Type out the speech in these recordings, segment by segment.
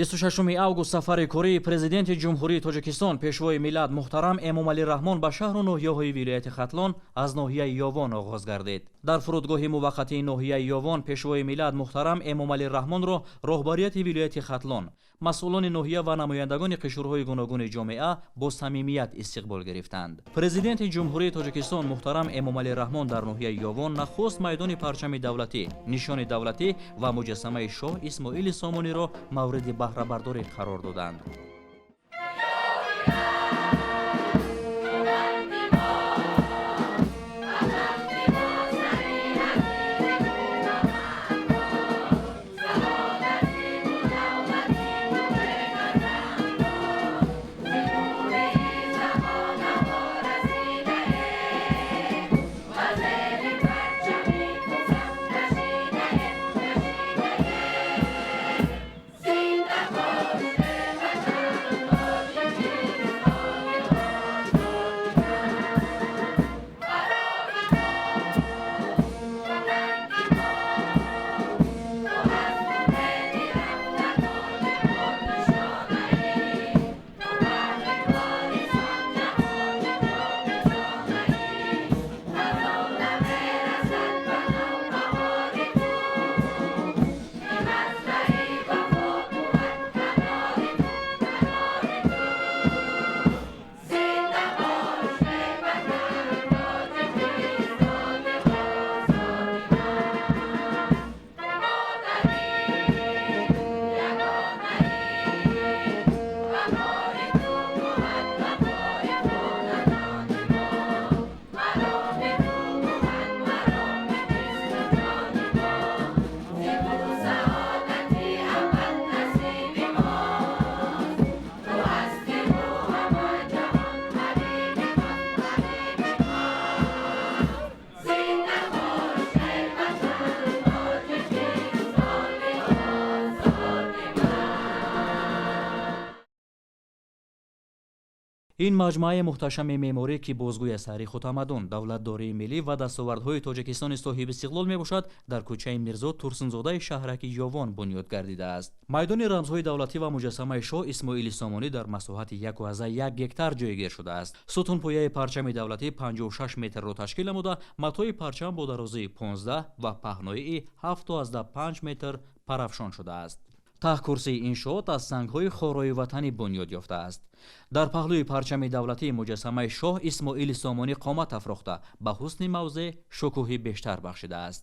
26 август сафари кории президенти ҷумҳурии тоҷикистон пешвои миллат муҳтарам Эмомалӣ Раҳмон ба шаҳру ноҳияҳои вилояти Хатлон аз ноҳияи Ёвон оғоз гардид. Дар фурудгоҳи муваққатии ноҳияи Ёвон пешвои миллат муҳтарам Эмомалӣ Раҳмонро роҳбарияти вилояти Хатлон, масъулони ноҳия ва намояндагони қишурҳои гуногуни ҷомеа бо самимият истиқбол гирифтанд. Президенти ҷумҳурии тоҷикистон муҳтарам Эмомалӣ Раҳмон дар ноҳияи Ёвон нахуст майдони парчами давлатӣ, нишони давлатӣ ва муҷассамаи шоҳ Исмоили Сомониро мавриди баҳрабардорӣ қарор доданд. ин маҷмӯаи муҳташами меъморӣ ки бозгӯи аз таъриху тамаддун, давлатдории миллӣ ва дастовардҳои Тоҷикистони соҳибистиқлол мебошад, дар кӯчаи Мирзо Турсунзодаи шаҳраки Ёвон бунёд гардидааст. Майдони рамзҳои давлатӣ ва муҷассамаи шоҳ Исмоили Сомонӣ дар масоҳати 1,1 гектар ҷойгир шудааст. Сутунпояи парчами давлатӣ 56 метрро ташкил намуда, матои парчам бо дарозии 15 ва паҳноии 7,5 метр парафшон шудааст. таҳкурсии иншоот аз сангҳои хорои ватанӣ бунёд ёфтааст. дар паҳлӯи парчами давлатии муҷассамаи шоҳ Исмоили Сомонӣ қомат афрохта, ба ҳусни мавзеъ шукӯҳи бештар бахшидааст.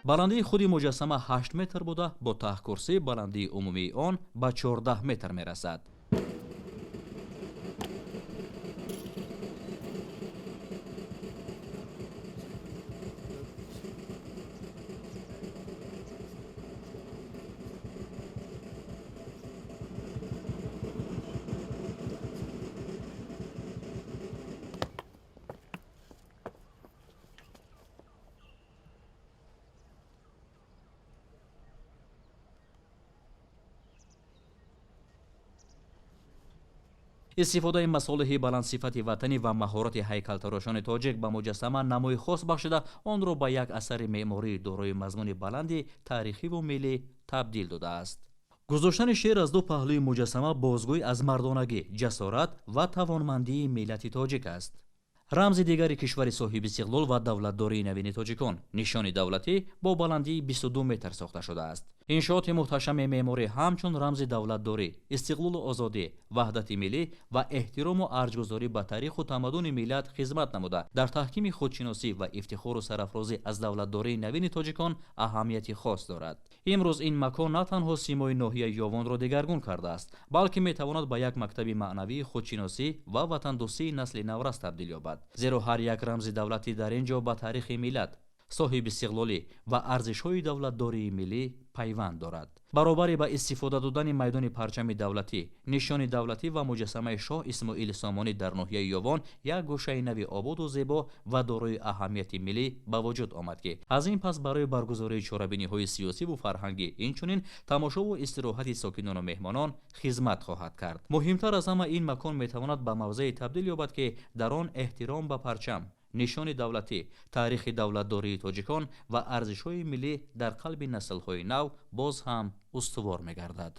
баландии худи муҷассама 8 метр буда, бо таҳкурсӣ баландии умумии он ба 14 метр мерасад. истифодаи масолиҳи баландсифати ватанӣ ва маҳорати ҳайкалтарошони тоҷик ба муҷассама намои хос бахшида, онро ба як асари меъмории дорои мазмуни баланди таърихиву миллӣ табдил додааст. гузоштани шеър аз ду паҳлӯи муҷассама бозгӯй аз мардонагӣ, ҷасорат ва тавонмандии миллати тоҷик аст. рамзи дигари кишвари соҳибистиқлол ва давлатдории навини тоҷикон, нишони давлатӣ бо баландии 22 метр сохта шудааст. иншооти муҳташами меъморӣ ҳамчун рамзи давлатдорӣ, истиқлолу озодӣ, ваҳдати миллӣ ва эҳтирому арҷгузорӣ ба таъриху тамаддуни миллат хизмат намуда, дар таҳкими худшиносӣ ва ифтихору сарафрозӣ аз давлатдории навини тоҷикон аҳамияти хос дорад. имрӯз ин макон на танҳо симои ноҳияи Ёвонро дегаргун кардааст, балки метавонад ба як мактаби маънавии худшиносӣ ва ватандӯстии насли наврас табдил ёбад. зеро ҳар як рамзи давлатӣ дар ин ҷо ба таърихи миллат, соҳиб истиқлолӣ ва арзишҳои давлатдории миллӣ пайванд дорад. баробаре ба истифода додани майдони парчами давлатӣ, нишони давлатӣ ва муҷассамаи шоҳ Исмоили Сомонӣ дар ноҳияи Ёвон як гӯшаи нави ободу зебо ва дорои аҳамияти миллӣ ба вуҷуд омад ки аз ин пас барои баргузории чорабиниҳои сиёсиву фарҳангӣ, инчунин тамошову истироҳати сокинону меҳмонон хизмат хоҳад кард. муҳимтар аз ҳама, ин макон метавонад ба мавзеи табдил ёбад ки дар он эҳтиром ба парчам, нишони давлатӣ, таърихи давлатдории тоҷикон ва арзишҳои миллӣ дар қалби наслҳои нав боз ҳам устувор мегардад.